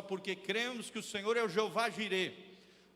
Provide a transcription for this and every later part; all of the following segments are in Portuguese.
porque cremos que o Senhor é o Jeová Jirê,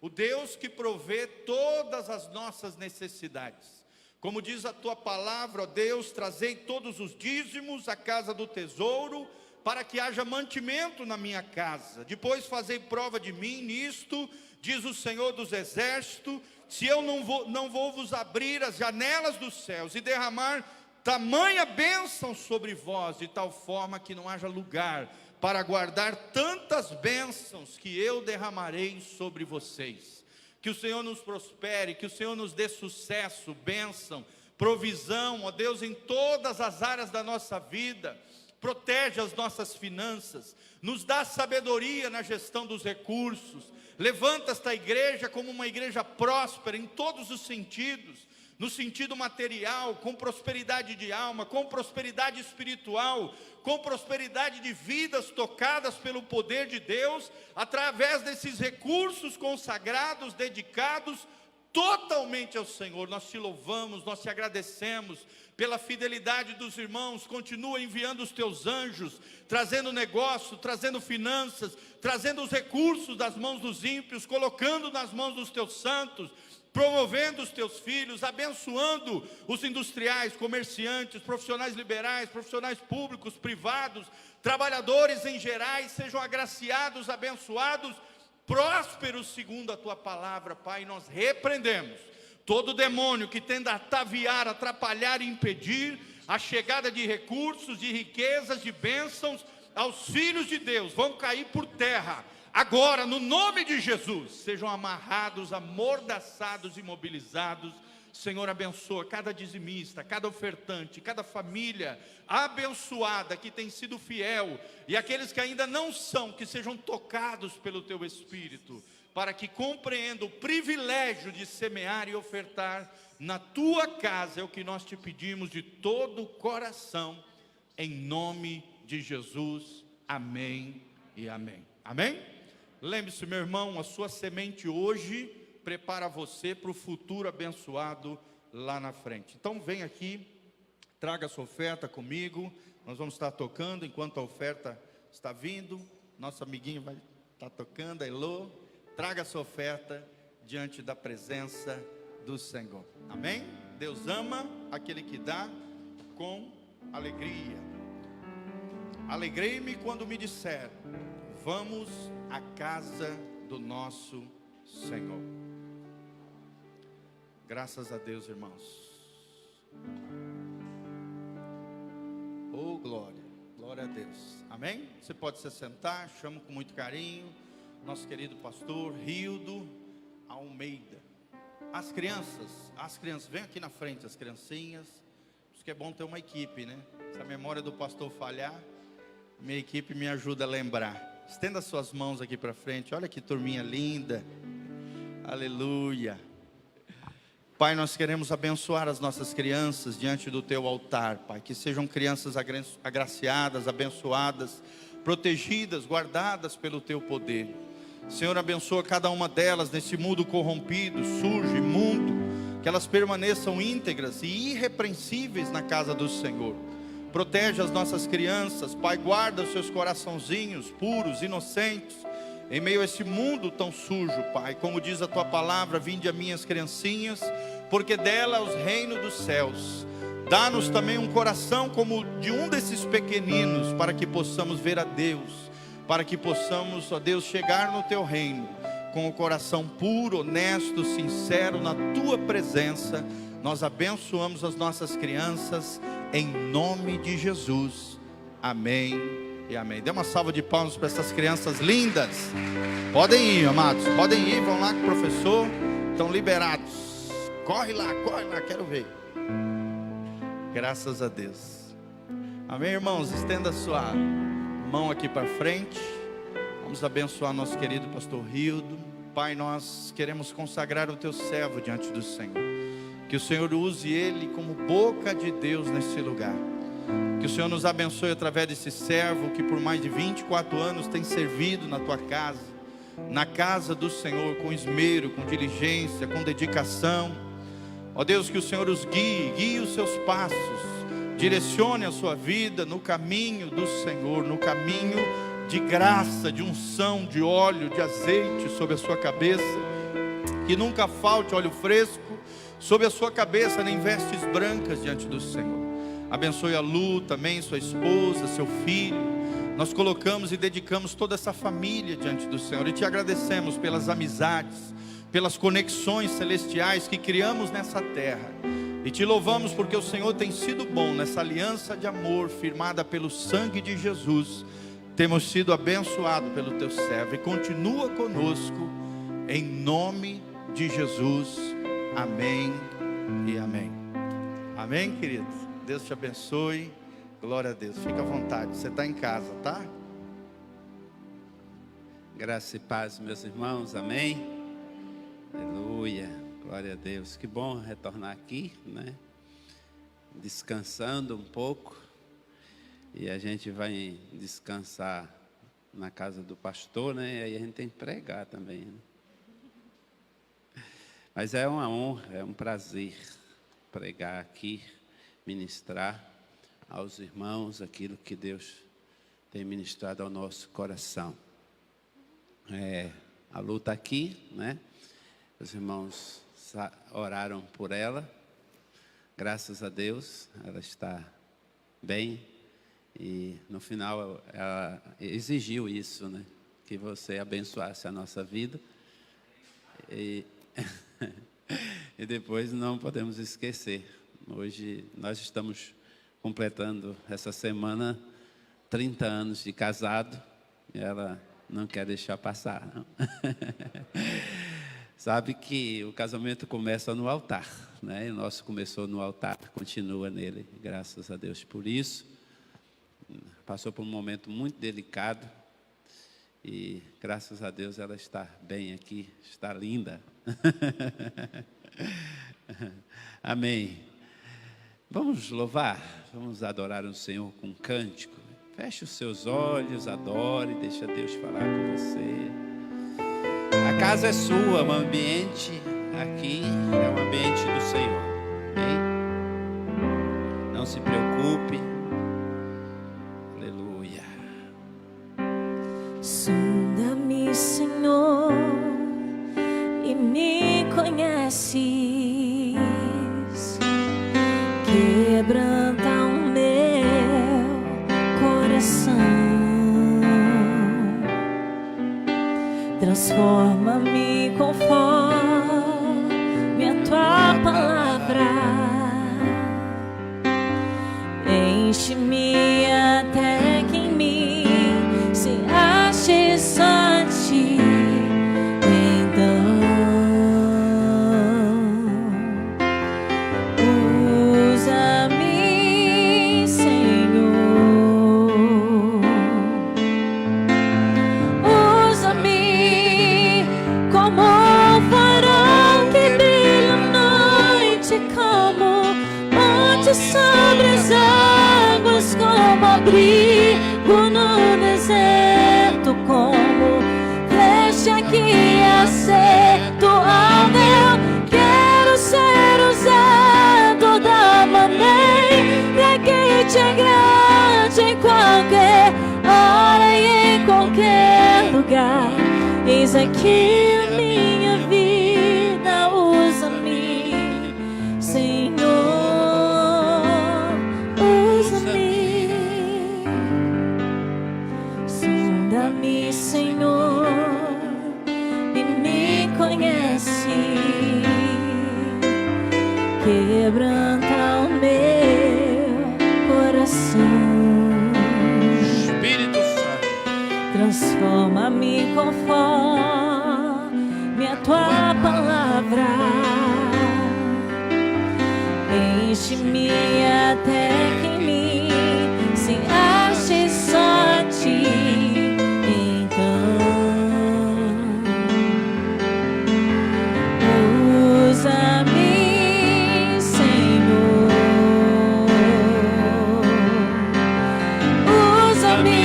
o Deus que provê todas as nossas necessidades. Como diz a tua palavra, ó Deus, trazei todos os dízimos à casa do tesouro, para que haja mantimento na minha casa. Depois fazei prova de mim nisto, diz o Senhor dos Exércitos, se eu não vou vos abrir as janelas dos céus e derramar tamanha bênção sobre vós, de tal forma que não haja lugar para guardar tantas bênçãos que eu derramarei sobre vocês. Que o Senhor nos prospere, que o Senhor nos dê sucesso, bênção, provisão, ó Deus, em todas as áreas da nossa vida. Protege as nossas finanças, nos dá sabedoria na gestão dos recursos. Levanta esta igreja como uma igreja próspera em todos os sentidos, no sentido material, com prosperidade de alma, com prosperidade espiritual, com prosperidade de vidas tocadas pelo poder de Deus, através desses recursos consagrados, dedicados totalmente ao Senhor. Nós te louvamos, nós te agradecemos pela fidelidade dos irmãos. Continua enviando os teus anjos, trazendo negócio, trazendo finanças, trazendo os recursos das mãos dos ímpios, colocando nas mãos dos teus santos, promovendo os teus filhos, abençoando os industriais, comerciantes, profissionais liberais, profissionais públicos, privados, trabalhadores em gerais, sejam agraciados, abençoados, prósperos segundo a tua palavra, Pai. Nós repreendemos todo demônio que tenda a ataviar, atrapalhar e impedir a chegada de recursos, de riquezas, de bênçãos aos filhos de Deus. Vão cair por terra agora, no nome de Jesus. Sejam amarrados, amordaçados, imobilizados. Senhor, abençoa cada dizimista, cada ofertante, cada família abençoada que tem sido fiel, e aqueles que ainda não são, que sejam tocados pelo teu Espírito, para que compreendam o privilégio de semear e ofertar na tua casa. É o que nós te pedimos de todo o coração, em nome de Jesus. Amém e amém. Amém? Lembre-se, meu irmão, a sua semente hoje prepara você para o futuro abençoado lá na frente. Então vem aqui, traga a sua oferta comigo. Nós vamos estar tocando enquanto a oferta está vindo. Nosso amiguinho vai estar tocando, a Elô. Traga a sua oferta diante da presença do Senhor. Amém? Deus ama aquele que dá com alegria. Alegrei-me quando me disseram: vamos à casa do nosso Senhor. Graças a Deus, irmãos. Oh, glória, glória a Deus. Amém? Você pode se sentar, chamo com muito carinho nosso querido pastor Rildo Almeida. As crianças, vem aqui na frente, as criancinhas. Isso que é bom ter uma equipe, né? Se a memória do pastor falhar, minha equipe me ajuda a lembrar. Estenda suas mãos aqui para frente. Olha que turminha linda. Aleluia. Pai, nós queremos abençoar as nossas crianças diante do teu altar, Pai. Que sejam crianças agraciadas, abençoadas, protegidas, guardadas pelo teu poder. Senhor, abençoa cada uma delas nesse mundo corrompido, sujo, imundo. Que elas permaneçam íntegras e irrepreensíveis na casa do Senhor. Protege as nossas crianças, Pai. Guarda os seus coraçãozinhos puros, inocentes, em meio a esse mundo tão sujo, Pai. Como diz a tua palavra: vinde a minhas criancinhas, porque dela é o reino dos céus. Dá-nos também um coração como de um desses pequeninos, para que possamos ver a Deus, para que possamos, ó Deus, chegar no teu reino com o coração puro, honesto, sincero na tua presença. Nós abençoamos as nossas crianças em nome de Jesus. Amém e amém. Dê uma salva de palmas para essas crianças lindas. Podem ir, amados, podem ir, vão lá com o professor, estão liberados. Corre lá, quero ver. Graças a Deus. Amém, irmãos? Estenda a sua mão aqui para frente. Vamos abençoar nosso querido pastor Rildo. Pai, nós queremos consagrar o teu servo diante do Senhor. Que o Senhor use ele como boca de Deus nesse lugar. Que o Senhor nos abençoe através desse servo que por mais de 24 anos tem servido na tua casa, na casa do Senhor, com esmero, com diligência, com dedicação. Ó Deus, que o Senhor os guie os seus passos, direcione a sua vida no caminho do Senhor, no caminho de graça, de unção, de óleo, de azeite sobre a sua cabeça. Que nunca falte óleo fresco sobre a sua cabeça, nem vestes brancas diante do Senhor. Abençoe a Lu também, sua esposa, seu filho. Nós colocamos e dedicamos toda essa família diante do Senhor. E te agradecemos pelas amizades, pelas conexões celestiais que criamos nessa terra. E te louvamos porque o Senhor tem sido bom nessa aliança de amor firmada pelo sangue de Jesus. Temos sido abençoados pelo teu servo. E continua conosco em nome de Jesus. Amém e amém. Amém, querido? Deus te abençoe. Glória a Deus. Fica à vontade. Você está em casa, tá? Graça e paz, meus irmãos. Amém. Aleluia. Glória a Deus. Que bom retornar aqui, né? Descansando um pouco. E a gente vai descansar na casa do pastor, né? E aí a gente tem que pregar também, né? Mas é uma honra, é um prazer pregar aqui, ministrar aos irmãos aquilo que Deus tem ministrado ao nosso coração. A Lu está aqui, né? Os irmãos oraram por ela. Graças a Deus, ela está bem. E no final ela exigiu isso, né? Que você abençoasse a nossa vida. E depois não podemos esquecer. Hoje nós estamos completando essa semana 30 anos de casado. E ela não quer deixar passar, não. Sabe que o casamento começa no altar, né? O nosso começou no altar, continua nele. Graças a Deus por isso. Passou por um momento muito delicado. E graças a Deus ela está bem aqui, está linda. Amém. Vamos louvar, vamos adorar o Senhor com um cântico. Feche os seus olhos, adore, deixa Deus falar com você. A casa é sua, o ambiente aqui é o ambiente do Senhor. Amém? Não se preocupe. Aleluia. Sonda-me, Senhor, e me conheces. Quebranta o meu coração. Transforma-me conforme a tua palavra. Enche-me até que em mim se ache só ti. Então usa-me, Senhor. Usa-me como um farol que brilha à noite, como monte sobre as águas, como abrigo no deserto, como flecha que acerto ao meu. Quero ser usado da maneira que te agrade, em qualquer hora e em qualquer lugar. Eis aqui a minha vida, usa-me, Senhor, usa-me. Sonda-me, Senhor, e me conhece. Quebranta o meu coração. Espírito Santo. Transforma-me conforme a tua palavra. Enche-me até que em mim se ache só ti. Então usa-me, Senhor. Usa-me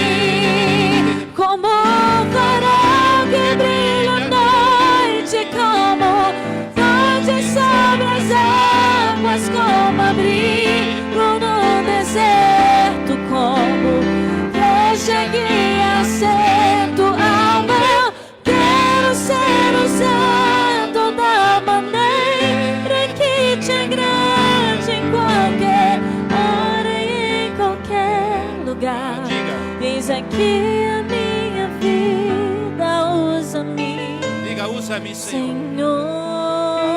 como um farol que brilha à noite, como fonte sobre as águas, como abrigo no deserto, como flecha que Usa-me, Senhor. Senhor,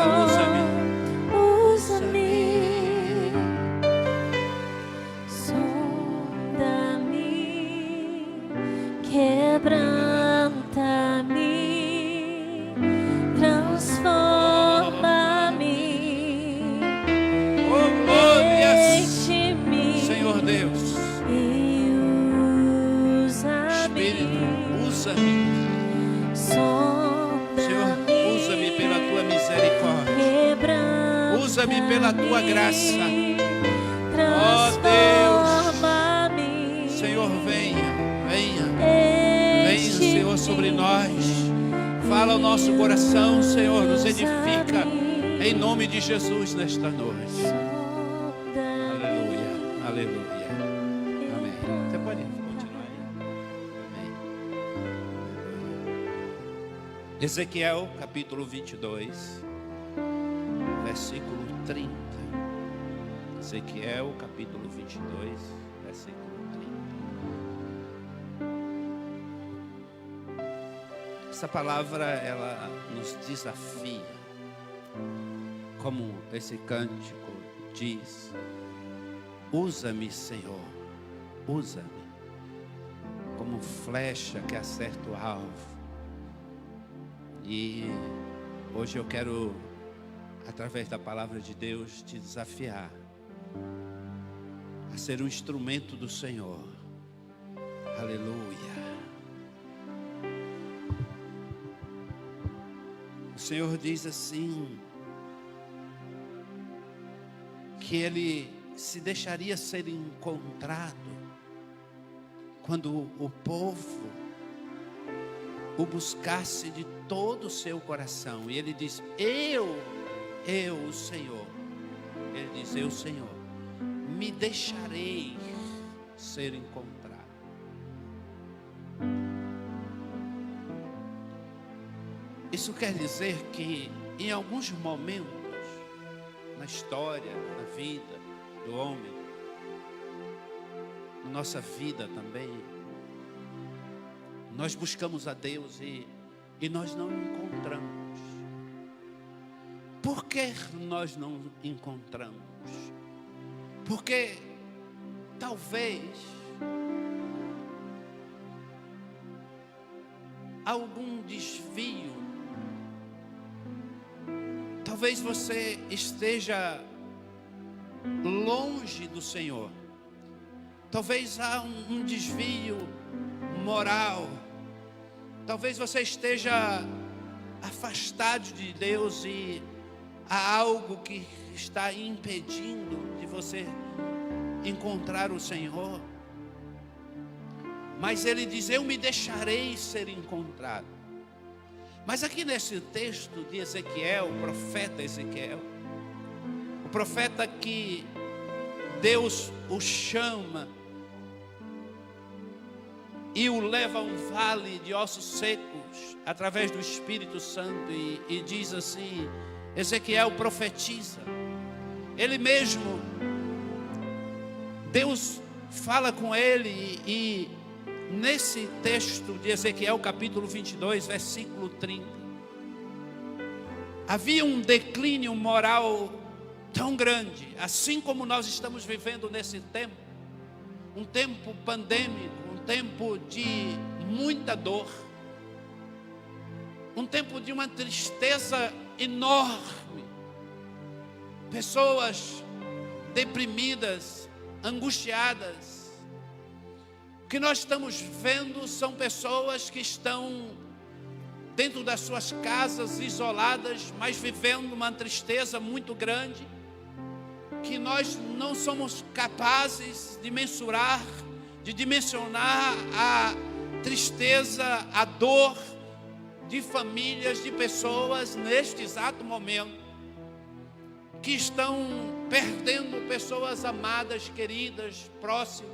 Fala, usa-me. usa-me, sonda-me, quebranta-me, transforma-me, Oh, glórias. enche-me Senhor Deus, e Espírito, usa-me. usa-me. Senhor, usa-me pela tua misericórdia. Usa-me pela tua graça. Oh, Deus. Senhor, venha, venha. Venha, Senhor, sobre nós. Fala ao nosso coração, Senhor, nos edifica. Em nome de Jesus nesta noite. Aleluia, aleluia. Amém. Você pode continuar aí. Amém. Aleluia. Ezequiel, capítulo 22, versículo 30. Ezequiel, capítulo 22, versículo 30. Essa palavra, ela nos desafia. Como esse cântico diz: usa-me, Senhor, usa-me, como flecha que acerta o alvo. E hoje eu quero, através da palavra de Deus, te desafiar a ser um instrumento do Senhor. Aleluia. O Senhor diz assim, que Ele se deixaria ser encontrado quando o povo o buscasse de todo o seu coração. E Ele diz, eu, o Senhor. Ele diz, eu, Senhor, me deixarei ser encontrado. Isso quer dizer que em alguns momentos na história, na vida do homem, na nossa vida também, nós buscamos a Deus e nós não encontramos. Por que nós não encontramos? Porque talvez algum desvio, talvez você esteja longe do Senhor. Talvez há um desvio moral. Talvez você esteja afastado de Deus e há algo que está impedindo de você encontrar o Senhor. Mas Ele diz, eu me deixarei ser encontrado. Mas aqui nesse texto de Ezequiel, o profeta Ezequiel, o profeta que Deus o chama e o leva a um vale de ossos secos através do Espírito Santo e diz assim, Ezequiel profetiza. Ele mesmo, Deus fala com ele e nesse texto de Ezequiel capítulo 22, versículo 30, havia um declínio moral tão grande, assim como nós estamos vivendo nesse tempo, um tempo pandêmico, um tempo de muita dor, um tempo de uma tristeza enorme, pessoas deprimidas, angustiadas. O que nós estamos vendo são pessoas que estão dentro das suas casas, isoladas, mas vivendo uma tristeza muito grande, que nós não somos capazes de mensurar, de dimensionar a tristeza, a dor de famílias, de pessoas neste exato momento, que estão perdendo pessoas amadas, queridas, próximas.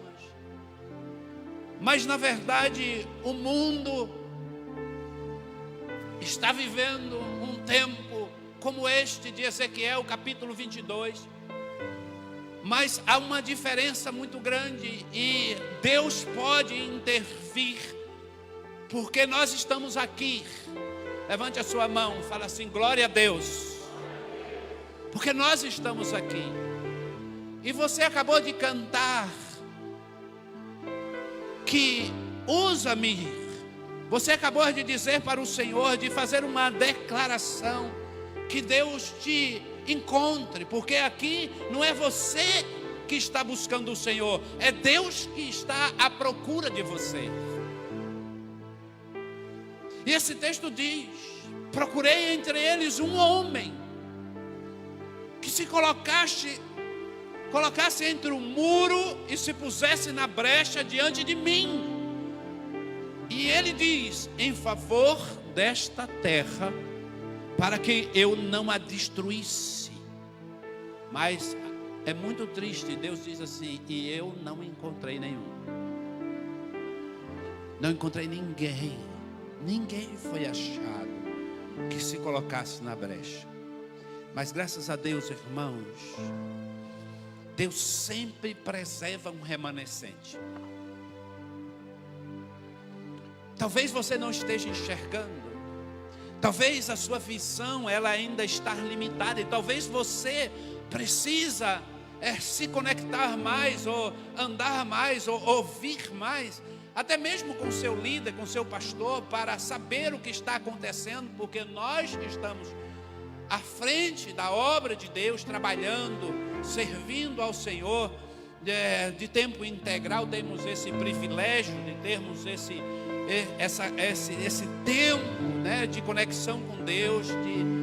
Mas na verdade o mundo está vivendo um tempo como este de Ezequiel capítulo 22. Mas há uma diferença muito grande e Deus pode intervir, porque nós estamos aqui Levante a sua mão, fala assim: glória a Deus, porque nós estamos aqui. E você acabou de cantar que usa-me. Você acabou de dizer para o Senhor, de fazer uma declaração, que Deus te encontre, porque aqui não é você que está buscando o Senhor, é Deus que está à procura de você. E esse texto diz: procurei entre eles um homem que se colocasse entre o muro e se pusesse na brecha diante de mim. E ele diz: em favor desta terra, para que eu não a destruísse. Mas é muito triste, Deus diz assim: e eu não encontrei nenhum. Não encontrei ninguém. Ninguém foi achado que se colocasse na brecha. Mas graças a Deus, irmãos, Deus sempre preserva um remanescente. Talvez você não esteja enxergando. Talvez a sua visão ela ainda está limitada. E talvez você precisa se conectar mais, ou andar mais, ou ouvir mais, até mesmo com o seu líder, com o seu pastor, para saber o que está acontecendo, porque nós estamos à frente da obra de Deus, trabalhando, servindo ao Senhor, de tempo integral. Temos esse privilégio de termos esse tempo, né, de conexão com Deus, de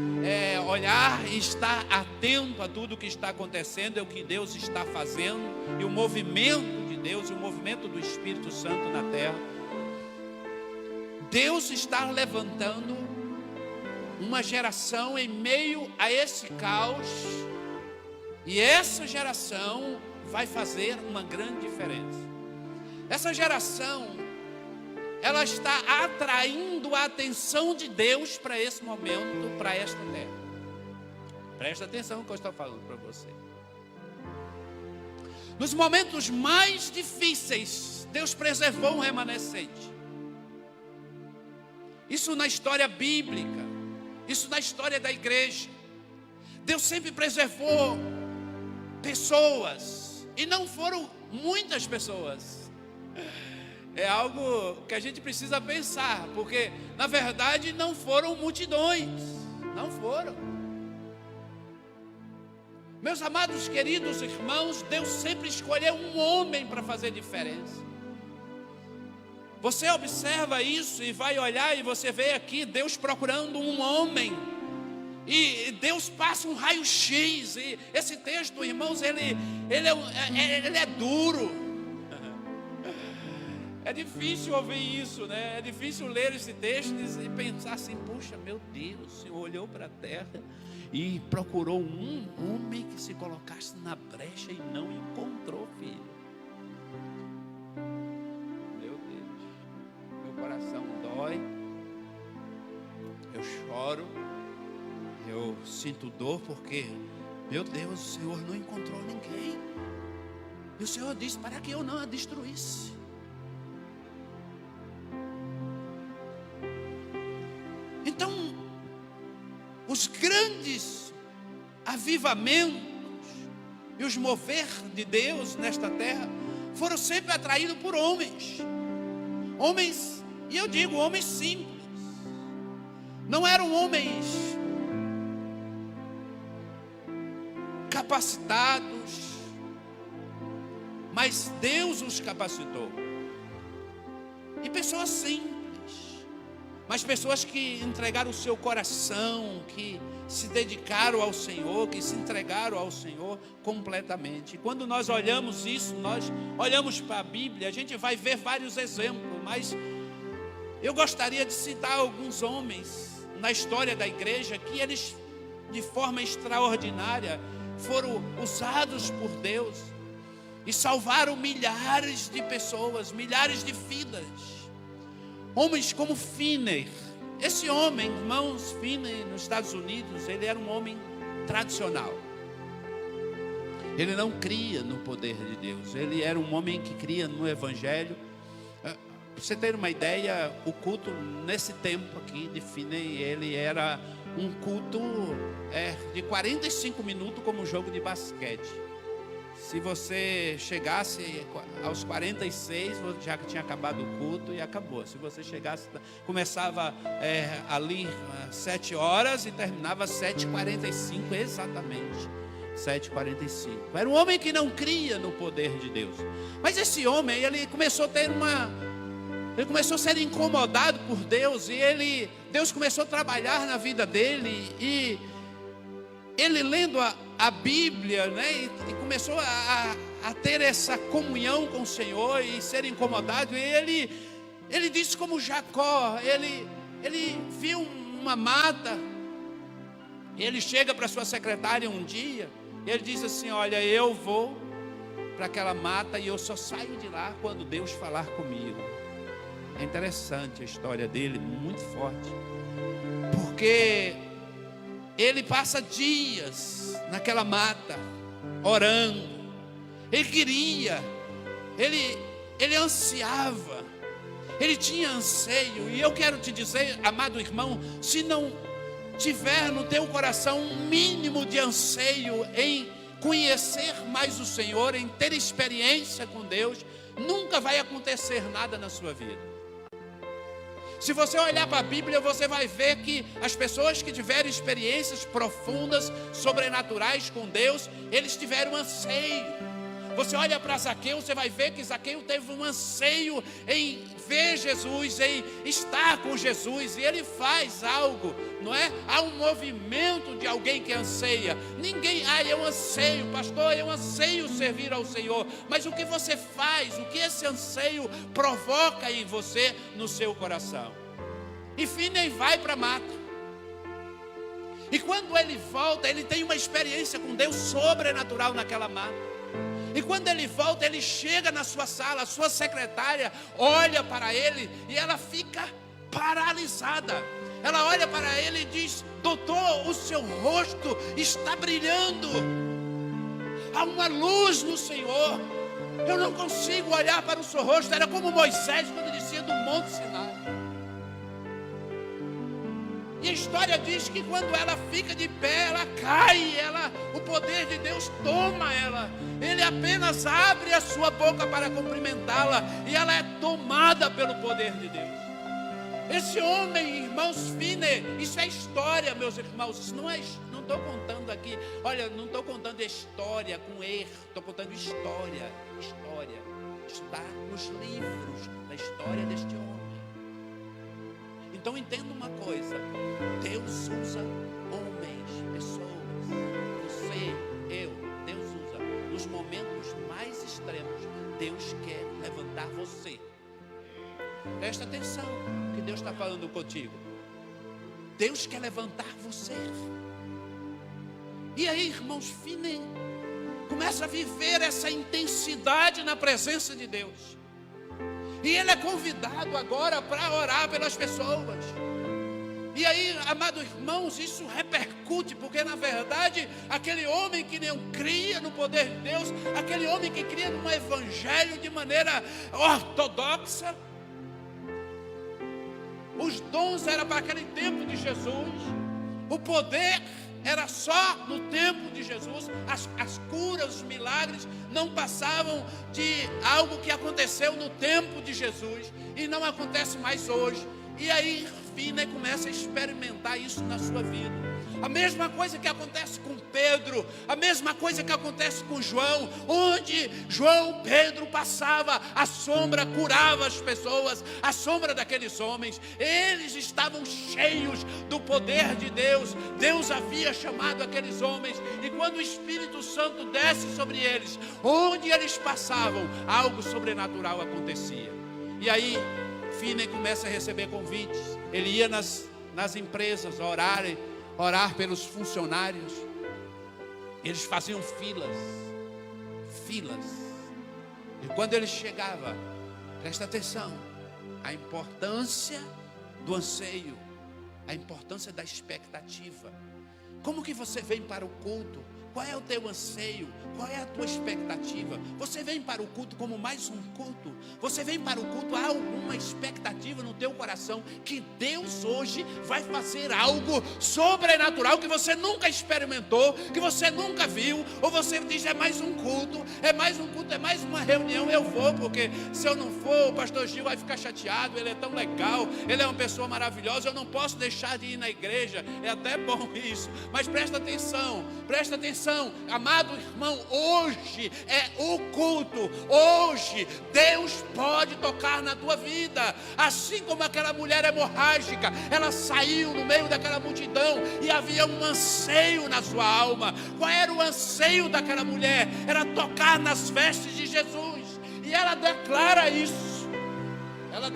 olhar e estar atento a tudo que está acontecendo, é o que Deus está fazendo, e o movimento de Deus, e o movimento do Espírito Santo na terra. Deus está levantando uma geração em meio a esse caos, e essa geração vai fazer uma grande diferença. Essa geração, ela está atraindo a atenção de Deus para esse momento, para esta terra. Presta atenção no que eu estou falando para você. Nos momentos mais difíceis, Deus preservou um remanescente. Isso na história bíblica, isso na história da igreja. Deus sempre preservou pessoas, e não foram muitas pessoas. É algo que a gente precisa pensar, porque na verdade não foram multidões, não foram. Meus amados queridos irmãos, Deus sempre escolheu um homem para fazer diferença. Você observa isso e vai olhar, e você vê aqui Deus procurando um homem, e Deus passa um raio-x. E esse texto, irmãos, ele é duro. É difícil ouvir isso, né? É difícil ler esse texto e pensar assim: puxa, meu Deus, o Senhor olhou para a terra e procurou um homem que se colocasse na brecha e não encontrou, filho. Meu Deus, meu coração dói, eu choro, eu sinto dor, porque, meu Deus, o Senhor não encontrou ninguém. E o Senhor disse para que eu não a destruísse. Então, os grandes avivamentos e os mover de Deus nesta terra foram sempre atraídos por homens. Homens, e eu digo homens simples. Não eram homens capacitados, mas Deus os capacitou. E pessoas simples, mas pessoas que entregaram o seu coração, que se dedicaram ao Senhor, que se entregaram ao Senhor completamente. E quando nós olhamos isso, nós olhamos para a Bíblia, a gente vai ver vários exemplos, mas eu gostaria de citar alguns homens na história da igreja que eles, de forma extraordinária, foram usados por Deus e salvaram milhares de pessoas, milhares de vidas. Homens como Finney. Esse homem, irmãos, Finney, nos Estados Unidos, ele era um homem tradicional. Ele não cria no poder de Deus. Ele era um homem que cria no Evangelho. Para você ter uma ideia, o culto nesse tempo aqui de Finney, ele era um culto de 45 minutos como um jogo de basquete. Se você chegasse aos 46, já tinha acabado o culto e acabou. Se você chegasse, começava ali às 7 horas e terminava às 7h45 exatamente. 7h45. Era um homem que não cria no poder de Deus. Mas esse homem, ele começou a ser incomodado por Deus. E Deus começou a trabalhar na vida dele. E ele lendo a Bíblia, né, e começou a ter essa comunhão com o Senhor e ser incomodado. E ele disse como Jacó, ele viu uma mata. Ele chega para sua secretária um dia, e ele diz assim: olha, eu vou para aquela mata e eu só saio de lá quando Deus falar comigo. É interessante a história dele, muito forte, porque ele passa dias naquela mata, orando. Ele queria, ele ansiava, ele tinha anseio. E eu quero te dizer, amado irmão, se não tiver no teu coração um mínimo de anseio em conhecer mais o Senhor, em ter experiência com Deus, nunca vai acontecer nada na sua vida. Se você olhar para a Bíblia, você vai ver que as pessoas que tiveram experiências profundas, sobrenaturais com Deus, eles tiveram anseio. Você olha para Zaqueu, você vai ver que Zaqueu teve um anseio em ver Jesus, em estar com Jesus, e ele faz algo, não é? Há um movimento de alguém que anseia. Ninguém, eu anseio, pastor, eu anseio servir ao Senhor. Mas o que você faz, o que esse anseio provoca em você, no seu coração? E Finney vai para a mata. E quando ele volta, ele tem uma experiência com Deus sobrenatural naquela mata. E quando ele volta, ele chega na sua sala, a sua secretária olha para ele e ela fica paralisada. Ela olha para ele e diz: doutor, o seu rosto está brilhando, há uma luz no Senhor. Eu não consigo olhar para o seu rosto. Era como Moisés quando descia do Monte Sinai. E a história diz que quando ela fica de pé, ela cai, o poder de Deus toma ela. Ele apenas abre a sua boca para cumprimentá-la e ela é tomada pelo poder de Deus. Esse homem, irmãos, Finney, isso é história, meus irmãos. Isso não estou contando aqui. Olha, não estou contando história com erro. Estou contando história. Está nos livros da história deste homem. Então entenda uma coisa: Deus usa homens, pessoas, você, eu. Deus usa nos momentos mais extremos. Deus quer levantar você. Presta atenção que Deus está falando contigo. Deus quer levantar você. E aí, irmãos, Finney começa a viver essa intensidade na presença de Deus. E ele é convidado agora para orar pelas pessoas. E aí, amados irmãos, isso repercute, porque na verdade, aquele homem que não cria no poder de Deus, aquele homem que cria no evangelho de maneira ortodoxa, os dons eram para aquele tempo de Jesus, o poder era só no tempo de Jesus, as curas, os milagres não passavam de algo que aconteceu no tempo de Jesus e não acontece mais hoje. E aí Finney começa a experimentar isso na sua vida. A mesma coisa que acontece com Pedro, a mesma coisa que acontece com João, onde Pedro passava, a sombra curava as pessoas, a sombra daqueles homens, eles estavam cheios do poder de Deus. Deus havia chamado aqueles homens, e quando o Espírito Santo desce sobre eles, onde eles passavam, algo sobrenatural acontecia. E aí Finney começa a receber convites. Ele ia nas empresas orar pelos funcionários. Eles faziam filas. E quando ele chegava, presta atenção, a importância do anseio, a importância da expectativa. Como que você vem para o culto Qual é o teu anseio? Qual é a tua expectativa? Você vem para o culto como mais um culto? Você vem para o culto, há alguma expectativa no teu coração que Deus hoje vai fazer algo sobrenatural que você nunca experimentou, que você nunca viu? Ou você diz, é mais um culto, é mais um culto, é mais uma reunião, eu vou, porque se eu não for, o pastor Gil vai ficar chateado, ele é tão legal, ele é uma pessoa maravilhosa, eu não posso deixar de ir na igreja. É até bom isso, mas presta atenção, amado irmão, hoje é o culto, hoje Deus pode tocar na tua vida, assim como aquela mulher hemorrágica, ela saiu no meio daquela multidão e havia um anseio na sua alma. Qual era o anseio daquela mulher? Era tocar nas vestes de Jesus, e ela declara isso, ela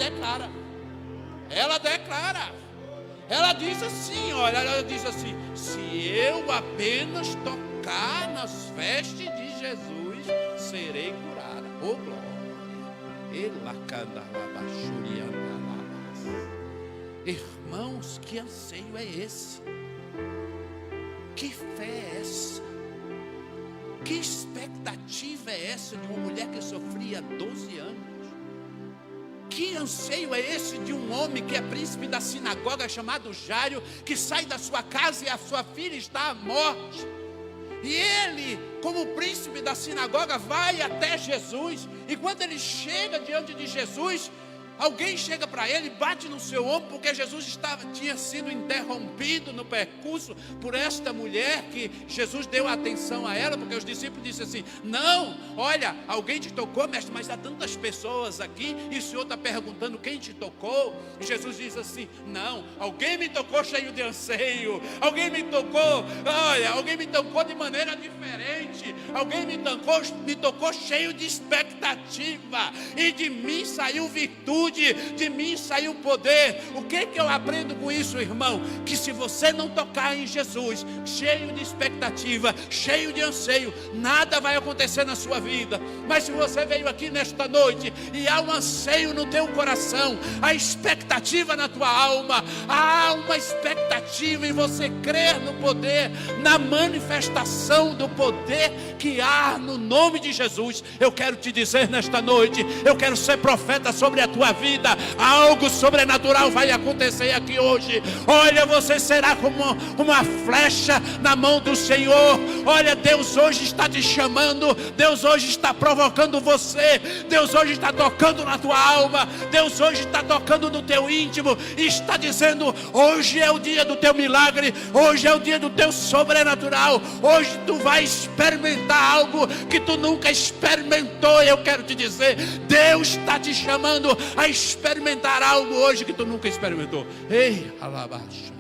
diz assim, olha, ela diz assim, se eu apenas tocar nas vestes de Jesus, serei curada. Oh glória. Irmãos, que anseio é esse? Que fé é essa? Que expectativa é essa de uma mulher que sofria 12 anos? Que anseio é esse de um homem que é príncipe da sinagoga chamado Jairo, que sai da sua casa e a sua filha está à morte? E ele, como príncipe da sinagoga, vai até Jesus. E quando ele chega diante de Jesus, alguém chega para ele, bate no seu ombro, porque Jesus tinha sido interrompido no percurso por esta mulher, que Jesus deu atenção a ela, porque os discípulos disseram assim, não, olha, alguém te tocou, mestre, mas há tantas pessoas aqui, e o Senhor está perguntando quem te tocou, e Jesus diz assim, não, alguém me tocou cheio de anseio, alguém me tocou, olha, alguém me tocou de maneira diferente, alguém me tocou cheio de expectativa, e de mim saiu virtude, de mim saiu poder. O que eu aprendo com isso, irmão? Que se você não tocar em Jesus, cheio de expectativa, cheio de anseio, nada vai acontecer na sua vida. Mas se você veio aqui nesta noite e há um anseio no teu coração, há expectativa na tua alma, há uma expectativa em você crer no poder, na manifestação do poder que há no nome de Jesus, eu quero te dizer nesta noite, eu quero ser profeta sobre a tua vida, algo sobrenatural vai acontecer aqui hoje. Olha, você será como uma flecha na mão do Senhor. Olha, Deus hoje está te chamando, Deus hoje está provocando você, Deus hoje está tocando na tua alma, Deus hoje está tocando no teu íntimo e está dizendo, hoje é o dia do teu milagre, hoje é o dia do teu sobrenatural, hoje tu vai experimentar algo que tu nunca experimentou. Eu quero te dizer, Deus está te chamando a experimentar algo hoje que tu nunca experimentou. Ei, alabaixo,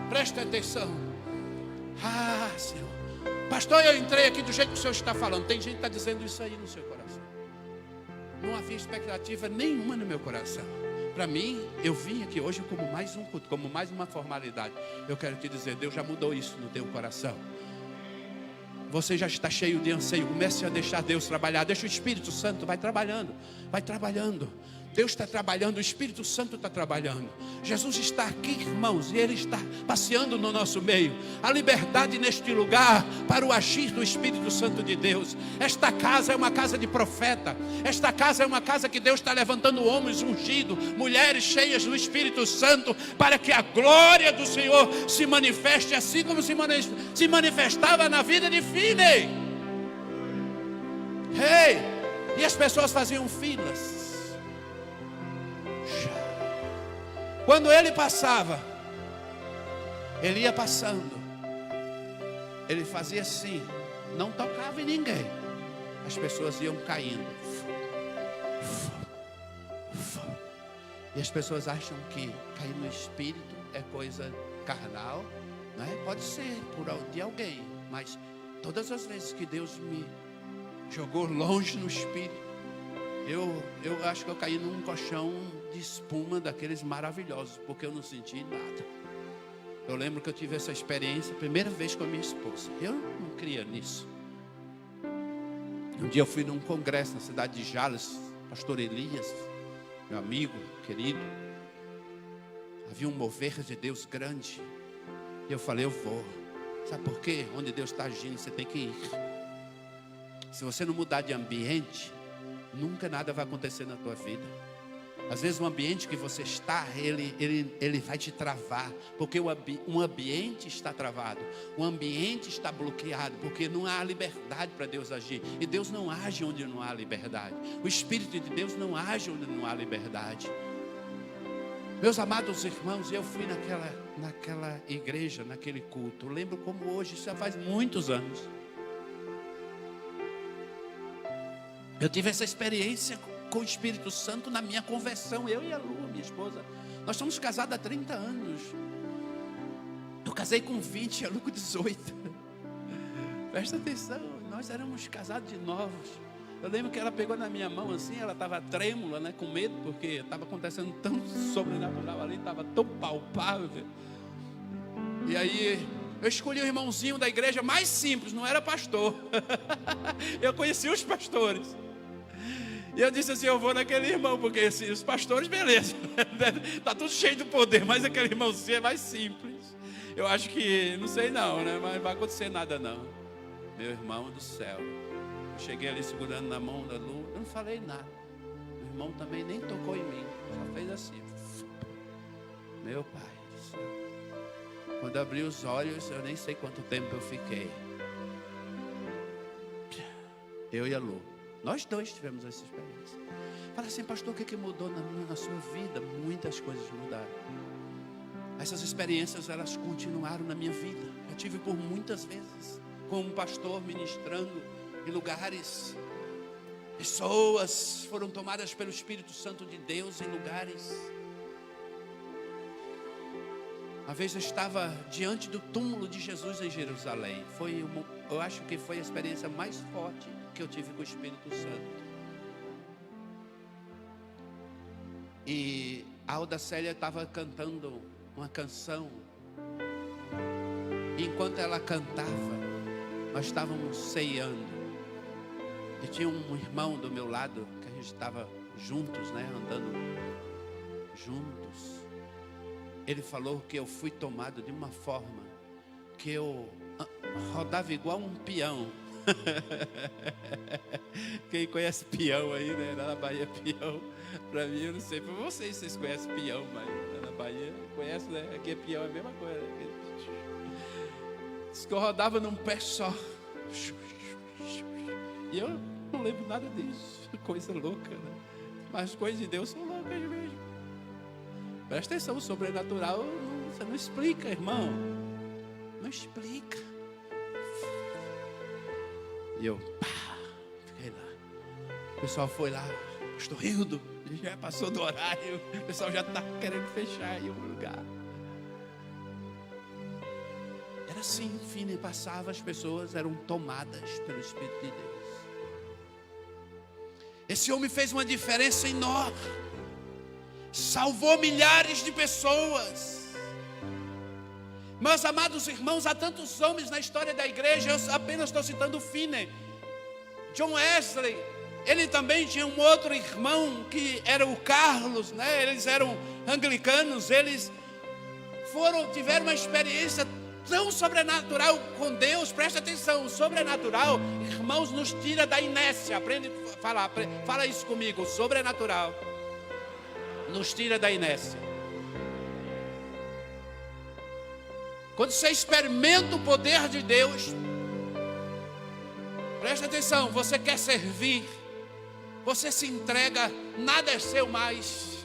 presta atenção. Ah, Senhor, pastor, eu entrei aqui do jeito que o Senhor está falando. Tem gente que está dizendo isso aí no seu coração. Não havia expectativa nenhuma no meu coração. Para mim, eu vim aqui hoje como mais um culto, como mais uma formalidade. Eu quero te dizer, Deus já mudou isso no teu coração. Você já está cheio de anseio. Comece a deixar Deus trabalhar. Deixa o Espírito Santo, vai trabalhando. Vai trabalhando. Deus está trabalhando, o Espírito Santo está trabalhando. Jesus está aqui, irmãos, e Ele está passeando no nosso meio. Há liberdade neste lugar para o agir do Espírito Santo de Deus. Esta casa é uma casa de profeta. Esta casa é uma casa que Deus está levantando homens ungidos, mulheres cheias do Espírito Santo, para que a glória do Senhor se manifeste, assim como se manifestava na vida de Finney. E as pessoas faziam filas. Quando ele passava, ele ia passando, ele fazia assim, não tocava em ninguém, as pessoas iam caindo, e as pessoas acham que cair no espírito é coisa carnal, não é? Pode ser de alguém, mas todas as vezes que Deus me jogou longe no espírito, eu acho que eu caí num colchão de espuma daqueles maravilhosos, porque eu não senti nada. Eu lembro que eu tive essa experiência, primeira vez com a minha esposa. Eu não cria nisso. Um dia eu fui num congresso na cidade de Jales, pastor Elias, meu amigo, querido. Havia um mover de Deus grande. E eu falei, eu vou. Sabe por quê? Onde Deus está agindo, você tem que ir. Se você não mudar de ambiente, nunca nada vai acontecer na tua vida. Às vezes o ambiente que você está, ele vai te travar, porque um ambiente está travado, o ambiente está bloqueado, porque não há liberdade para Deus agir. E Deus não age onde não há liberdade. O Espírito de Deus não age onde não há liberdade. Meus amados irmãos, eu fui naquela igreja, naquele culto. Eu lembro como hoje, isso já faz muitos anos. Eu tive essa experiência com o Espírito Santo na minha conversão. Eu e a Lu, minha esposa, nós somos casados há 30 anos. Eu casei com 20 e a Lu com 18. Presta atenção, nós éramos casados de novos. Eu lembro que ela pegou na minha mão assim, ela estava trêmula, né, com medo, porque estava acontecendo tão sobrenatural ali, estava tão palpável. E aí eu escolhi o irmãozinho da igreja mais simples, não era pastor. Eu conheci os pastores. E eu disse assim, eu vou naquele irmão, porque assim, os pastores, beleza, está tudo cheio de poder, mas aquele irmãozinho é mais simples. Eu acho que, não sei não, né, mas não vai acontecer nada não. Meu irmão do céu, eu cheguei ali segurando na mão da Lu, eu não falei nada. O irmão também nem tocou em mim, só fez assim. Meu pai do céu. Quando eu abri os olhos, eu nem sei quanto tempo eu fiquei. Eu e a Lu. Nós dois tivemos essa experiência. Fala assim, pastor, o que mudou na sua vida? Muitas coisas mudaram. Essas experiências, elas continuaram na minha vida. Eu tive por muitas vezes, como pastor, ministrando em lugares. Pessoas foram tomadas pelo Espírito Santo de Deus em lugares. Uma vez eu estava diante do túmulo de Jesus em Jerusalém. Eu acho que foi a experiência mais forte que eu tive com o Espírito Santo. E a Alda Célia estava cantando uma canção. E enquanto ela cantava, nós estávamos ceando. E tinha um irmão do meu lado, que a gente estava juntos, né, andando juntos. Ele falou que eu fui tomado de uma forma que eu rodava igual um peão. Quem conhece peão aí, né? Lá na Bahia, peão. Para mim, eu não sei. Para vocês conhecem peão, mas lá na Bahia, conhece, né? Aqui é peão, é a mesma coisa. Diz que eu rodava num pé só. E eu não lembro nada disso. Coisa louca, né? Mas as coisas de Deus são loucas mesmo. Presta atenção, o sobrenatural você não explica, irmão. Não explica. E eu, fiquei lá. O pessoal foi lá, pastor Hildo, já passou do horário. O pessoal já está querendo fechar aí o lugar. Era assim, fim passava, as pessoas eram tomadas pelo Espírito de Deus. Esse homem fez uma diferença enorme. Salvou milhares de pessoas. Meus amados irmãos, há tantos homens na história da igreja. Eu apenas estou citando o Finney. John Wesley, ele também tinha um outro irmão que era o Carlos, né? Eles eram anglicanos. Eles tiveram uma experiência tão sobrenatural com Deus. Presta atenção, o sobrenatural, irmãos, nos tira da inércia. Aprende a falar, fala isso comigo. O sobrenatural nos tira da inércia. Quando você experimenta o poder de Deus, presta atenção, você quer servir, você se entrega, nada é seu mais,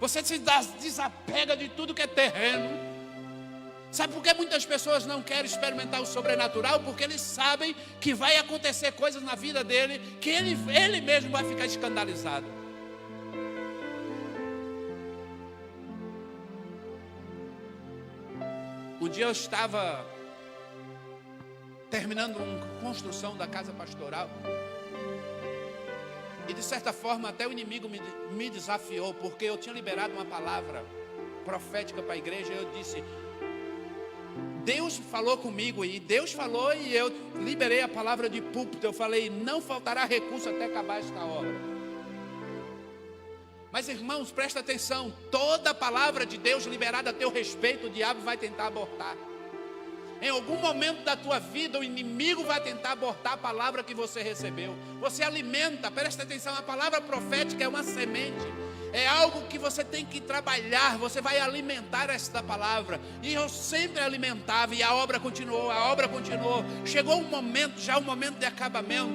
você se desapega de tudo que é terreno. Sabe por que muitas pessoas não querem experimentar o sobrenatural? Porque eles sabem que vai acontecer coisas na vida dele, que ele mesmo vai ficar escandalizado. Um dia eu estava terminando uma construção da casa pastoral. E de certa forma até o inimigo me desafiou, porque eu tinha liberado uma palavra profética para a igreja. E eu disse, Deus falou comigo, e Deus falou, e eu liberei a palavra de púlpito. Eu falei, não faltará recurso até acabar esta obra. Mas irmãos, presta atenção, toda a palavra de Deus liberada a teu respeito, o diabo vai tentar abortar. Em algum momento da tua vida, o inimigo vai tentar abortar a palavra que você recebeu. Você alimenta, presta atenção, a palavra profética é uma semente. É algo que você tem que trabalhar, você vai alimentar esta palavra. E eu sempre alimentava, e a obra continuou, Chegou um momento, já um momento de acabamento.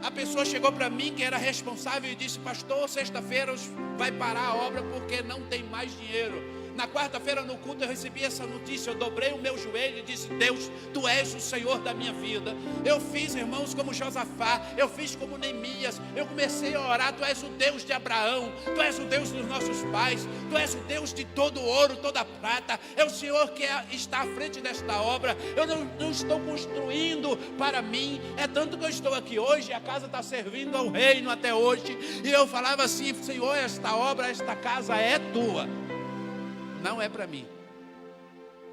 A pessoa chegou para mim, que era responsável, e disse: pastor, sexta-feira vai parar a obra porque não tem mais dinheiro. Na quarta-feira no culto eu recebi essa notícia, eu dobrei o meu joelho e disse: Deus, Tu és o Senhor da minha vida. Eu fiz, irmãos, como Josafá, eu fiz como Neemias, eu comecei a orar: Tu és o Deus de Abraão, Tu és o Deus dos nossos pais, Tu és o Deus de todo ouro, toda prata, é o Senhor que está à frente desta obra. Eu não estou construindo para mim, é tanto que eu estou aqui hoje, a casa está servindo ao reino até hoje, e eu falava assim: Senhor, esta obra, esta casa é Tua, não é para mim.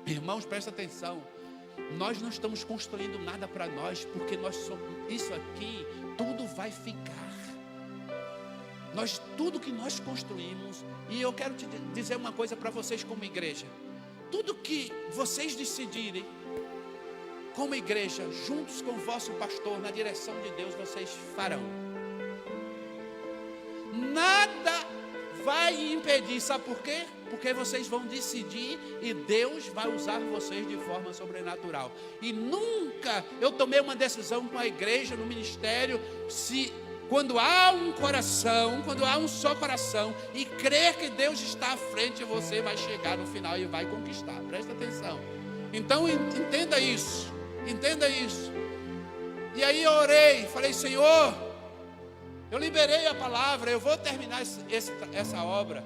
Irmãos, presta atenção. Nós não estamos construindo nada para nós, porque nós somos isso aqui, tudo vai ficar. Tudo que nós construímos, e eu quero te dizer uma coisa para vocês como igreja: tudo que vocês decidirem como igreja, juntos com o vosso pastor, na direção de Deus, vocês farão. Nada vai impedir, sabe por quê? Porque vocês vão decidir e Deus vai usar vocês de forma sobrenatural. E nunca eu tomei uma decisão com a igreja, no ministério, quando há um coração, quando há um só coração, e crer que Deus está à frente, você vai chegar no final e vai conquistar. Presta atenção. Então entenda isso. E aí eu orei, falei: Senhor, eu liberei a palavra, eu vou terminar essa obra.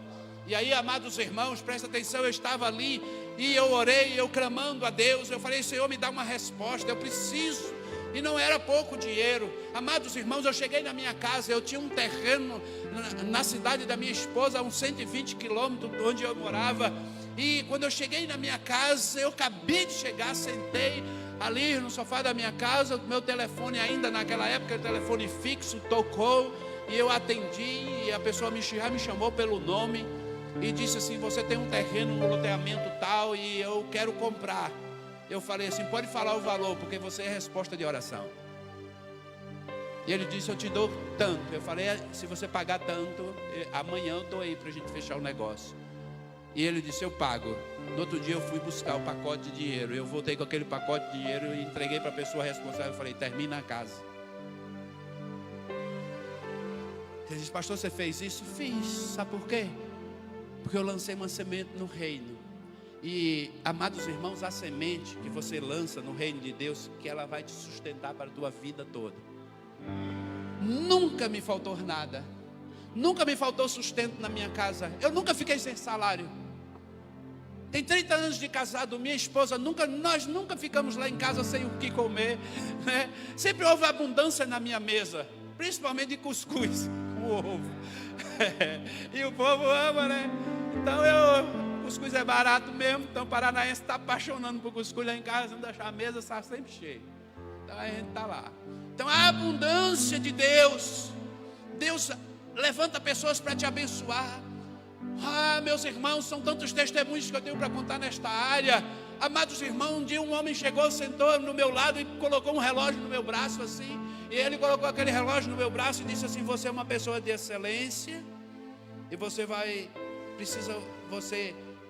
E aí, amados irmãos, presta atenção, eu estava ali e eu orei, eu clamando a Deus, eu falei: Senhor, me dá uma resposta, eu preciso. E não era pouco dinheiro. Amados irmãos, eu cheguei na minha casa, eu tinha um terreno na cidade da minha esposa, a uns 120 quilômetros de onde eu morava. E quando eu cheguei na minha casa, eu acabei de chegar, sentei ali no sofá da minha casa, meu telefone ainda naquela época, o telefone fixo, tocou, e eu atendi, e a pessoa já me chamou pelo nome, e disse assim: você tem um terreno no loteamento tal, e eu quero comprar. Eu falei assim: pode falar o valor, porque você é resposta de oração. E ele disse: eu te dou tanto. Eu falei: se você pagar tanto, amanhã eu estou aí para a gente fechar o negócio. E ele disse: eu pago. No outro dia eu fui buscar o pacote de dinheiro. Eu voltei com aquele pacote de dinheiro e entreguei para a pessoa responsável. Eu falei: termina a casa. Ele disse: pastor, você fez isso? Fiz. Sabe por quê? Porque eu lancei uma semente no reino. E, amados irmãos, a semente que você lança no reino de Deus, que ela vai te sustentar para a tua vida toda. Nunca me faltou nada. Nunca me faltou sustento na minha casa. Eu nunca fiquei sem salário. Tem 30 anos de casado, minha esposa, nós nunca ficamos lá em casa sem o que comer, né? Sempre houve abundância na minha mesa, principalmente de cuscuz com ovo. E o povo ama, né? Então cuscuz é barato mesmo, então o paranaense está apaixonando por cuscuz lá em casa, não deixar a mesa está sempre cheia. Então a gente está lá. Então a abundância de Deus, Deus levanta pessoas para te abençoar. Meus irmãos, são tantos testemunhos que eu tenho para contar nesta área. Amados irmãos, um dia um homem chegou, sentou no meu lado e colocou um relógio no meu braço assim. E ele colocou aquele relógio no meu braço e disse assim: você é uma pessoa de excelência, e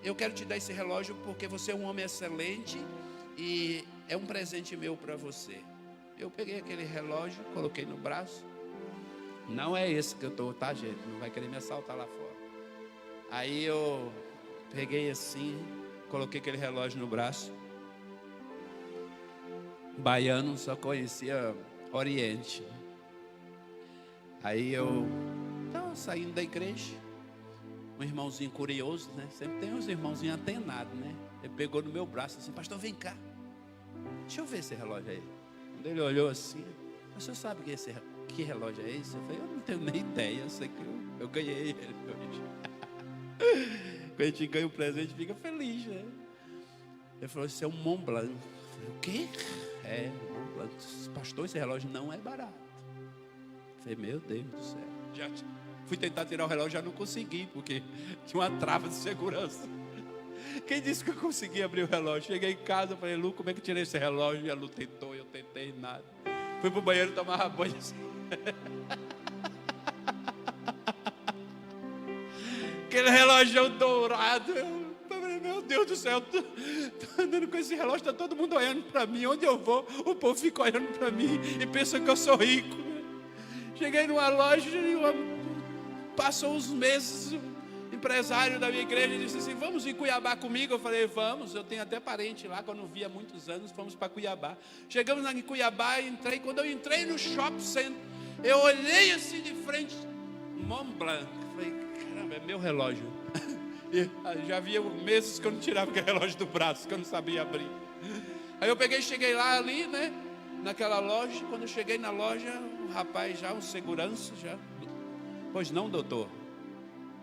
eu quero te dar esse relógio porque você é um homem excelente e é um presente meu para você. Eu peguei aquele relógio, coloquei no braço. Não é esse que eu estou, tá, gente? Não vai querer me assaltar lá fora. Aí eu peguei assim, coloquei aquele relógio no braço. Baiano só conhecia Oriente. Aí eu estava saindo da igreja, um irmãozinho curioso, né? Sempre tem uns irmãozinhos atenados, né? Ele pegou no meu braço assim: pastor, vem cá, deixa eu ver esse relógio aí. Quando ele olhou assim: o senhor sabe que relógio é esse? Eu falei: eu não tenho nem ideia, eu sei que eu ganhei ele hoje. Quando a gente ganha um presente, fica feliz, né? Ele falou: isso é um Mont Blanc. Eu falei: o quê? É, Mont Blanc. Pastor, esse relógio não é barato. Eu falei: meu Deus do céu. Já fui tentar tirar o relógio, já não consegui, porque tinha uma trava de segurança. Quem disse que eu consegui abrir o relógio? Cheguei em casa, falei, Lu, como é que eu tirei esse relógio? E a Lu tentou, eu tentei, nada. Fui pro banheiro tomar banho. Aquele relógio dourado. Eu falei, meu Deus do céu, tô andando com esse relógio, está todo mundo olhando para mim. Onde eu vou, o povo fica olhando para mim e pensa que eu sou rico. Cheguei numa loja e passou uns meses, o empresário da minha igreja disse assim, vamos em Cuiabá comigo? Eu falei, vamos, eu tenho até parente lá, que eu não vi há muitos anos, fomos para Cuiabá. Chegamos lá em Cuiabá, entrei, quando eu entrei no shopping center, eu olhei assim de frente, Mont Blanc, falei, caramba, é meu relógio. E já havia meses que eu não tirava aquele relógio do braço, que eu não sabia abrir. Aí eu peguei, cheguei lá ali, né, naquela loja. Quando eu cheguei na loja, o rapaz já, um segurança já, pois não, doutor?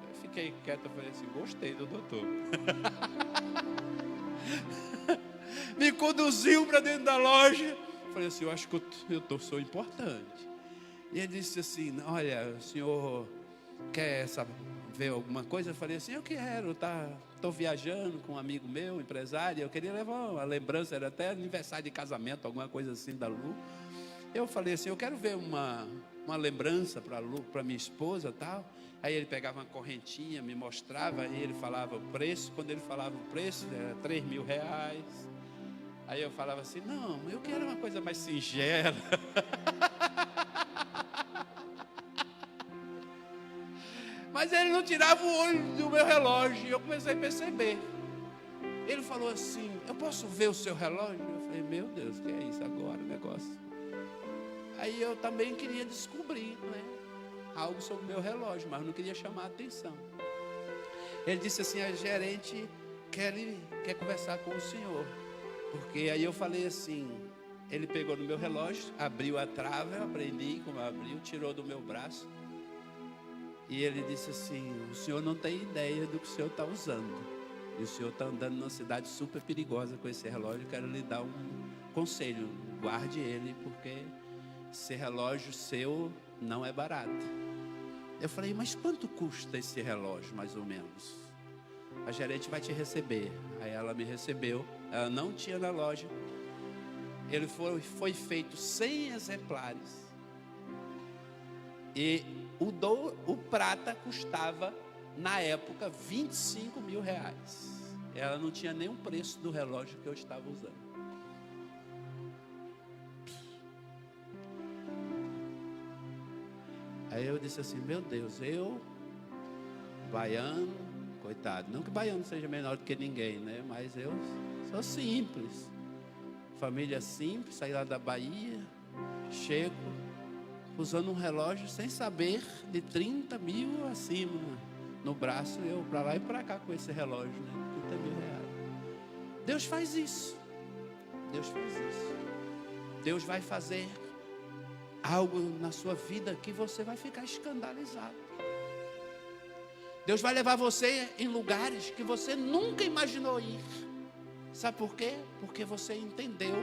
Eu fiquei quieto, falei assim, gostei do doutor. Me conduziu para dentro da loja. Falei assim, eu acho que sou importante. E ele disse assim, olha, o senhor quer ver alguma coisa? Eu falei assim, eu quero, estou viajando com um amigo meu, empresário, eu queria levar uma lembrança, era até aniversário de casamento, alguma coisa assim da Lu. Eu falei assim, eu quero ver uma lembrança para a Lu, para minha esposa e tal. Aí ele pegava uma correntinha, me mostrava, aí ele falava o preço. Quando ele falava o preço, era R$3.000. Aí eu falava assim, não, eu quero uma coisa mais singela. Mas ele não tirava o olho do meu relógio. E eu comecei a perceber. Ele falou assim, eu posso ver o seu relógio? Eu falei, meu Deus, o que é isso agora, o negócio? Aí eu também queria descobrir, né, algo sobre o meu relógio, mas não queria chamar a atenção. Ele disse assim, a gerente quer conversar com o senhor. Porque aí eu falei assim, ele pegou no meu relógio, abriu a trava, eu aprendi como abriu, tirou do meu braço. E ele disse assim, o senhor não tem ideia do que o senhor está usando. E o senhor está andando numa cidade super perigosa com esse relógio. Eu quero lhe dar um conselho, guarde ele, porque esse relógio seu não é barato. Eu falei, mas quanto custa esse relógio, mais ou menos? A gerente vai te receber. Aí ela me recebeu, ela não tinha na loja. Ele foi feito 100 exemplares. E o prata custava, na época, R$25.000. Ela não tinha nem o preço do relógio que eu estava usando. Aí eu disse assim, meu Deus, eu, baiano, coitado, não que baiano seja menor do que ninguém, né? Mas eu sou simples, família simples, saí lá da Bahia, chego, usando um relógio sem saber, de 30 mil acima, no braço, eu para lá e para cá com esse relógio, né? R$30.000. Deus faz isso. Deus faz isso. Deus vai fazer algo na sua vida que você vai ficar escandalizado. Deus vai levar você em lugares que você nunca imaginou ir. Sabe por quê? Porque você entendeu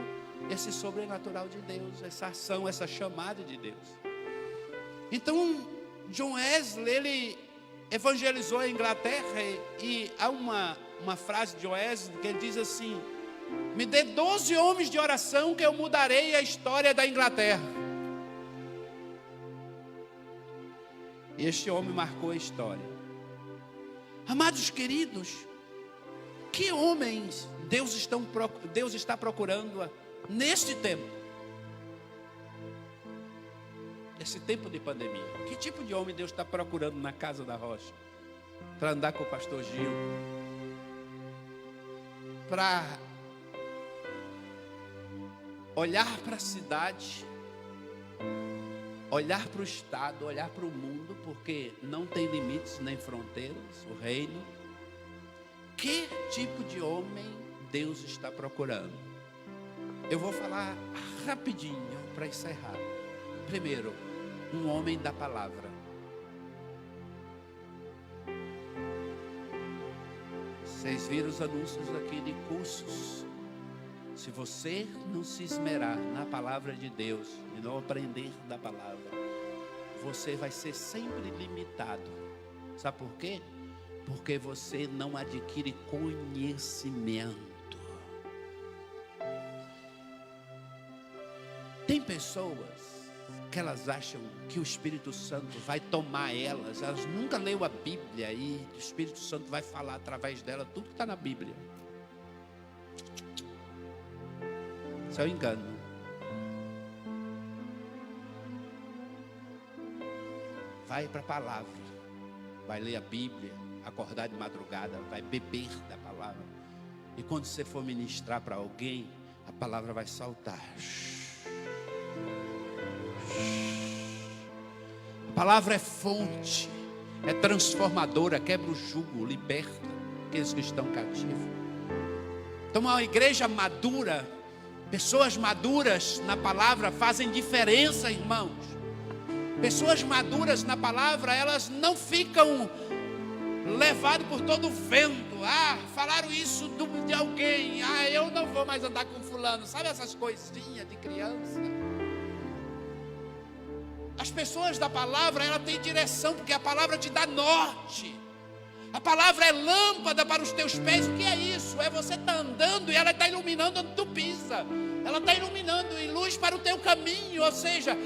esse sobrenatural de Deus, essa ação, essa chamada de Deus. Então, John Wesley, ele evangelizou a Inglaterra e há uma frase de John Wesley que ele diz assim, me dê 12 homens de oração que eu mudarei a história da Inglaterra. E este homem marcou a história. Amados queridos, que homens Deus está procurando neste tempo? Esse tempo de pandemia. Que tipo de homem Deus está procurando na casa da Rocha? Para andar com o pastor Gil? Para olhar para a cidade, olhar para o estado, olhar para o mundo, porque não tem limites nem fronteiras, o reino. Que tipo de homem Deus está procurando? Eu vou falar rapidinho para encerrar. Primeiro, um homem da palavra. Vocês viram os anúncios aqui de cursos. Se você não se esmerar na palavra de Deus e não aprender da palavra, você vai ser sempre limitado. Sabe por quê? Porque você não adquire conhecimento. Tem pessoas que elas acham que o Espírito Santo vai tomar elas. Elas nunca leram a Bíblia e o Espírito Santo vai falar através dela tudo que está na Bíblia. Isso é um engano. Vai para a palavra, vai ler a Bíblia, acordar de madrugada, vai beber da palavra. E quando você for ministrar para alguém, a palavra vai saltar. A palavra é fonte, é transformadora, quebra o jugo, liberta aqueles que estão cativos. Então, uma igreja madura, pessoas maduras na palavra fazem diferença, irmãos. Pessoas maduras na palavra, elas não ficam levadas por todo o vento. Falaram isso de alguém. Eu não vou mais andar com fulano. Sabe essas coisinhas de criança? As pessoas da palavra, ela tem direção, porque a palavra te dá norte. A palavra é lâmpada para os teus pés. O que é isso? É você estar andando e ela está iluminando onde tu pisa. Ela está iluminando em luz para o teu caminho. Ou seja,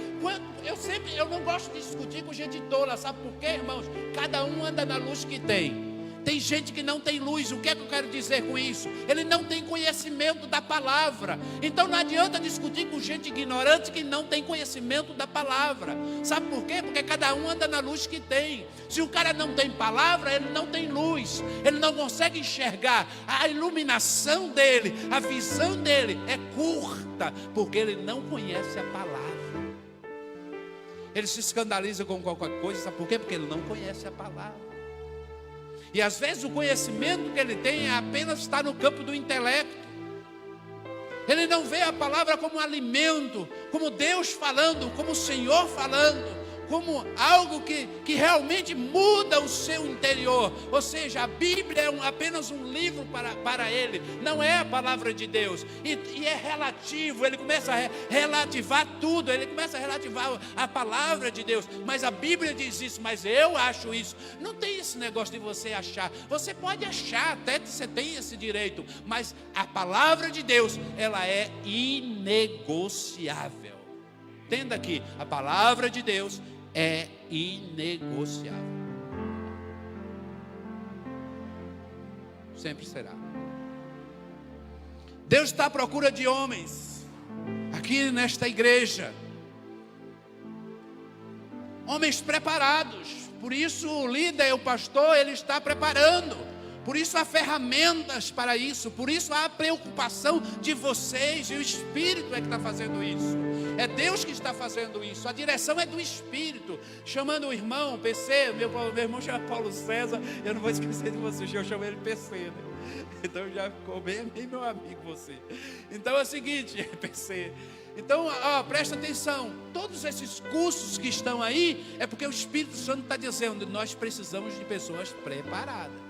eu não gosto de discutir com gente tola. Sabe por quê, irmãos? Cada um anda na luz que tem. Tem gente que não tem luz. O que é que eu quero dizer com isso? Ele não tem conhecimento da palavra. Então não adianta discutir com gente ignorante que não tem conhecimento da palavra. Sabe por quê? Porque cada um anda na luz que tem. Se o cara não tem palavra, ele não tem luz. Ele não consegue enxergar. A iluminação dele, a visão dele é curta, porque ele não conhece a palavra. Ele se escandaliza com qualquer coisa. Sabe por quê? Porque ele não conhece a palavra. E às vezes o conhecimento que ele tem é apenas estar no campo do intelecto. Ele não vê a palavra como um alimento, como Deus falando, como o Senhor falando, como algo que realmente muda o seu interior. Ou seja, a Bíblia é apenas um livro para ele, não é a palavra de Deus. E é relativo, ele começa a relativar tudo, ele começa a relativar a palavra de Deus. Mas a Bíblia diz isso, mas eu acho isso. Não tem esse negócio de você achar. Você pode achar, até que você tem esse direito, mas a palavra de Deus, ela é inegociável. Entenda aqui, a palavra de Deus é inegociável. Sempre será. Deus está à procura de homens aqui nesta igreja, homens preparados. Por isso o líder, o pastor, ele está preparando. Por isso há ferramentas para isso. Por isso há a preocupação de vocês. E o Espírito é que está fazendo isso. É Deus que está fazendo isso. A direção é do Espírito. Chamando o irmão PC. Meu irmão chama Paulo César. Eu não vou esquecer de você. Eu chamo ele PC, né? Então já ficou bem meu amigo você. Então é o seguinte, PC. Então, presta atenção. Todos esses cursos que estão aí é porque o Espírito Santo está dizendo: nós precisamos de pessoas preparadas.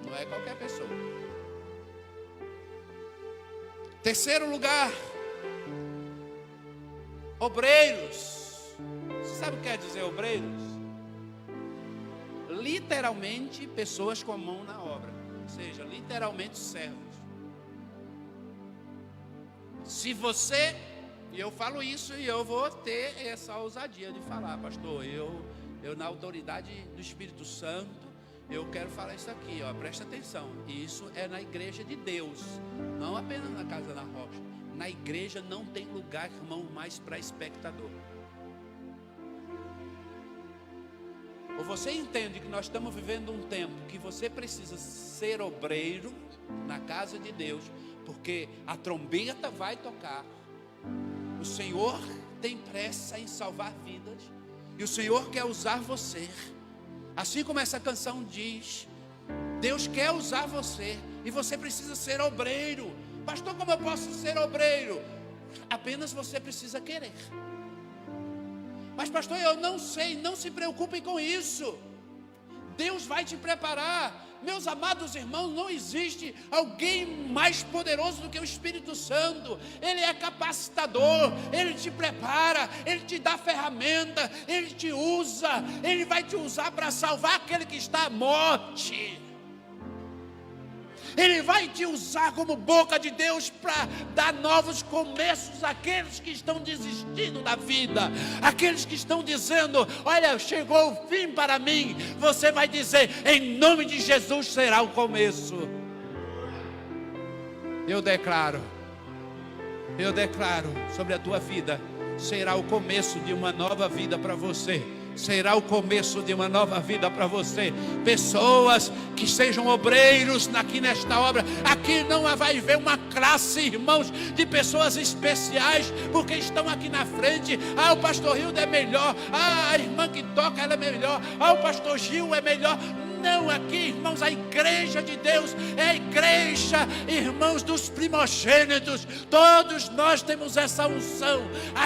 Não é qualquer pessoa. Terceiro lugar, obreiros. Você sabe o que quer dizer obreiros? Literalmente pessoas com a mão na obra. Ou seja, literalmente servos. Se você, e eu falo isso e eu vou ter essa ousadia de falar, pastor, eu na autoridade do Espírito Santo, eu quero falar isso aqui, presta atenção. Isso é na igreja de Deus, não apenas na Casa da Rocha. Na igreja não tem lugar, irmão, mais para espectador. Ou você entende que nós estamos vivendo um tempo que você precisa ser obreiro na casa de Deus, porque a trombeta vai tocar. O Senhor tem pressa em salvar vidas, e o Senhor quer usar você. Assim como essa canção diz, Deus quer usar você, e você precisa ser obreiro. Pastor, como eu posso ser obreiro? Apenas você precisa querer. Mas pastor, eu não sei. Não se preocupe com isso. Deus vai te preparar. Meus amados irmãos, não existe alguém mais poderoso do que o Espírito Santo. Ele é capacitador, ele te prepara, ele te dá ferramenta, ele te usa, ele vai te usar para salvar aquele que está à morte. Ele vai te usar como boca de Deus para dar novos começos àqueles que estão desistindo da vida, aqueles que estão dizendo: olha, chegou o fim para mim. Você vai dizer: em nome de Jesus será o começo. Eu declaro sobre a tua vida, será o começo de uma nova vida para você. Será o começo de uma nova vida para você. Pessoas que sejam obreiros aqui nesta obra. Aqui não vai haver uma classe, irmãos, de pessoas especiais, porque estão aqui na frente. O pastor Hilda é melhor. A irmã que toca, ela é melhor. O pastor Gil é melhor. Não, aqui, irmãos, a igreja de Deus é a igreja, irmãos, dos primogênitos. Todos nós temos essa unção,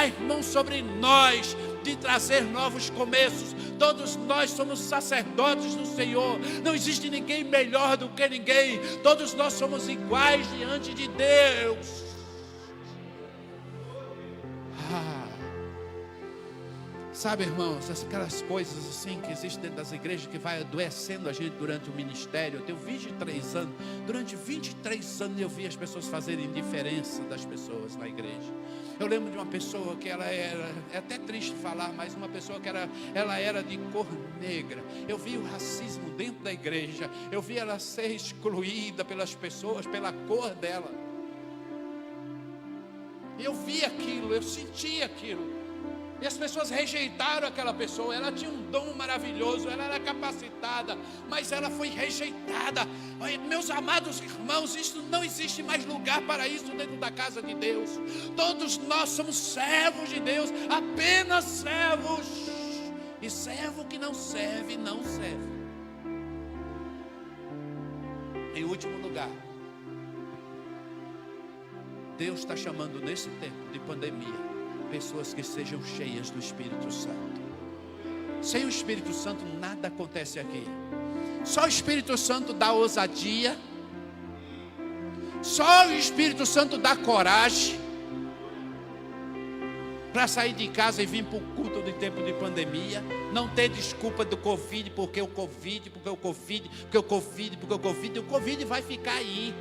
irmãos, sobre nós, de trazer novos começos. Todos nós somos sacerdotes do Senhor. Não existe ninguém melhor do que ninguém. Todos nós somos iguais diante de Deus. Sabe, irmãos, aquelas coisas assim que existem dentro das igrejas, que vai adoecendo a gente durante o ministério. Eu tenho 23 anos, durante 23 anos eu vi as pessoas fazerem diferença das pessoas na igreja. Eu lembro de uma pessoa que ela era, é até triste falar, mas uma pessoa que ela era de cor negra. Eu vi o racismo dentro da igreja, eu vi ela ser excluída pelas pessoas, pela cor dela. Eu vi aquilo, eu senti aquilo. E as pessoas rejeitaram aquela pessoa. Ela tinha um dom maravilhoso, ela era capacitada, mas ela foi rejeitada. Meus amados irmãos, isso não existe mais lugar para isso dentro da casa de Deus. Todos nós somos servos de Deus, apenas servos. E servo que não serve, não serve. Em último lugar, Deus está chamando nesse tempo de pandemia pessoas que sejam cheias do Espírito Santo. Sem o Espírito Santo nada acontece aqui. Só o Espírito Santo dá ousadia. Só o Espírito Santo dá coragem para sair de casa e vir para o culto de tempo de pandemia. Não ter desculpa do Covid, porque o Covid vai ficar aí.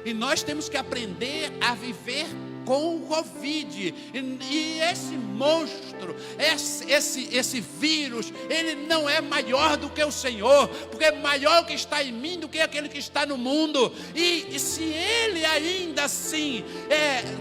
E nós temos que aprender a viver com o Covid. E esse monstro, esse vírus, ele não é maior do que o Senhor, porque é maior o que está em mim do que aquele que está no mundo. E se ele ainda assim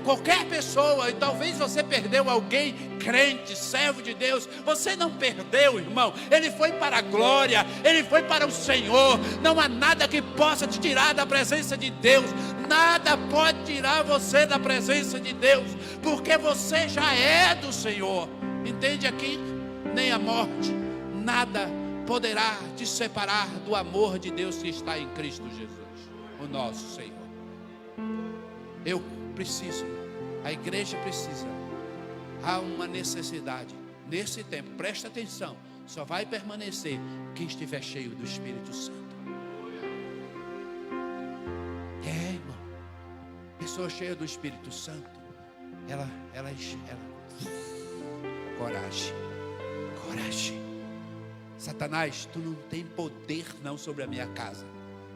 qualquer pessoa, e talvez você perdeu alguém crente, servo de Deus, você não perdeu, irmão. Ele foi para a glória, ele foi para o Senhor. Não há nada que possa te tirar da presença de Deus. Nada pode tirar você da presença de Deus, porque você já é do Senhor. Entende aqui? Nem a morte, nada poderá te separar do amor de Deus que está em Cristo Jesus, o nosso Senhor. Eu preciso, a igreja precisa. Há uma necessidade nesse tempo, presta atenção. Só vai permanecer quem estiver cheio do Espírito Santo. Irmão, pessoa cheia do Espírito Santo, ela coragem. Satanás, tu não tem poder não sobre a minha casa.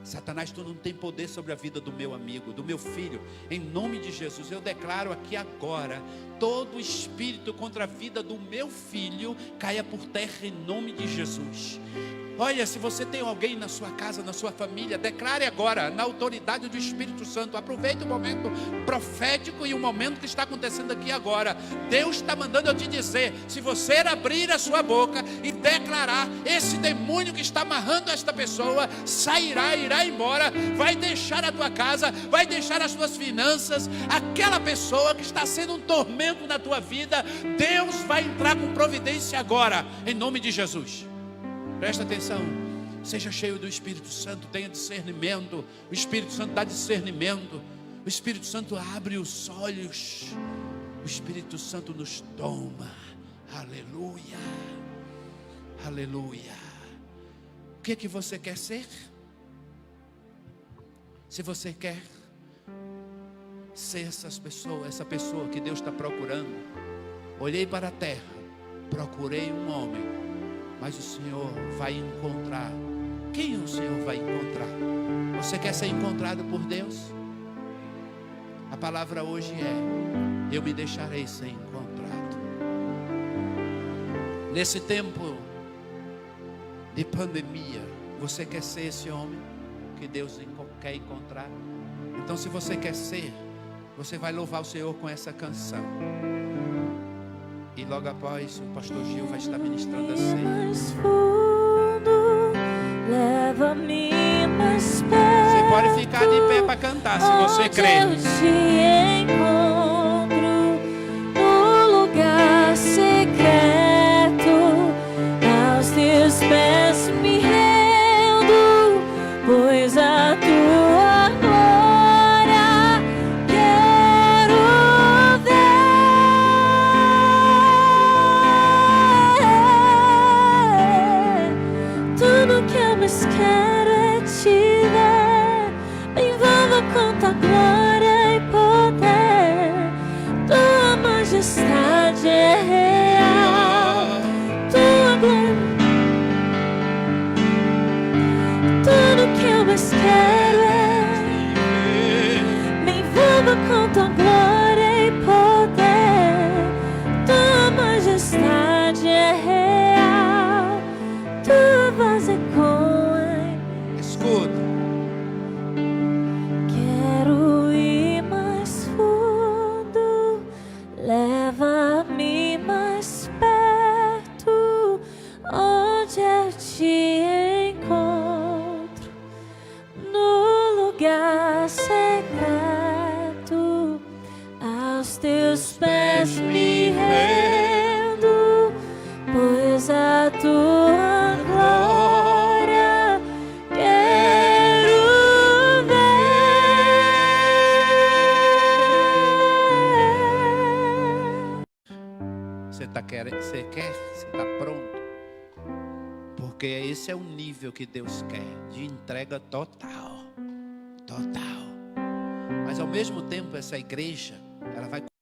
Satanás, tu não tem poder sobre a vida do meu amigo, do meu filho. Em nome de Jesus, eu declaro aqui agora, todo espírito contra a vida do meu filho caia por terra em nome de Jesus. Olha, se você tem alguém na sua casa, na sua família, declare agora, na autoridade do Espírito Santo. Aproveite o momento profético e o momento que está acontecendo aqui agora. Deus está mandando eu te dizer, se você abrir a sua boca e declarar, esse demônio que está amarrando esta pessoa, irá embora, vai deixar a tua casa, vai deixar as tuas finanças. Aquela pessoa que está sendo um tormento na tua vida, Deus vai entrar com providência agora, em nome de Jesus. Presta atenção, seja cheio do Espírito Santo, tenha discernimento. O Espírito Santo dá discernimento. O Espírito Santo abre os olhos. O Espírito Santo nos toma. Aleluia, aleluia. que você quer ser? Se você quer ser essa pessoa que Deus está procurando. Olhei para a terra, procurei um homem, mas o Senhor vai encontrar. Quem o Senhor vai encontrar? Você quer ser encontrado por Deus? A palavra hoje é: eu me deixarei ser encontrado. Nesse tempo de pandemia, você quer ser esse homem que Deus quer encontrar? Então, se você quer ser, você vai louvar o Senhor com essa canção. E logo após, o pastor Gil vai estar ministrando a ceia. Mais fundo, leva-me mais perto. Você pode ficar de pé para cantar, se você crê. Eu te encontro no lugar secreto, aos teus pés me rendo, pois a tua glória quero ver. Tudo que eu mais quero é te ver. Me envolva com tua glória e poder. Tua majestade é real. Tua glória. Tudo que eu mais quero é me envolva com tua glória e poder. Tua majestade é real. Tua voz ecoa em mim. Escuta. Quero ir mais fundo, leva-me mais perto, onde eu te encontro, no lugar secreto, aos teus pés me rendo, pois a tua glória quero ver. Você quer, você está pronto? Porque esse é o nível que Deus quer, de entrega total. Total. Mas ao mesmo tempo, essa igreja, ela vai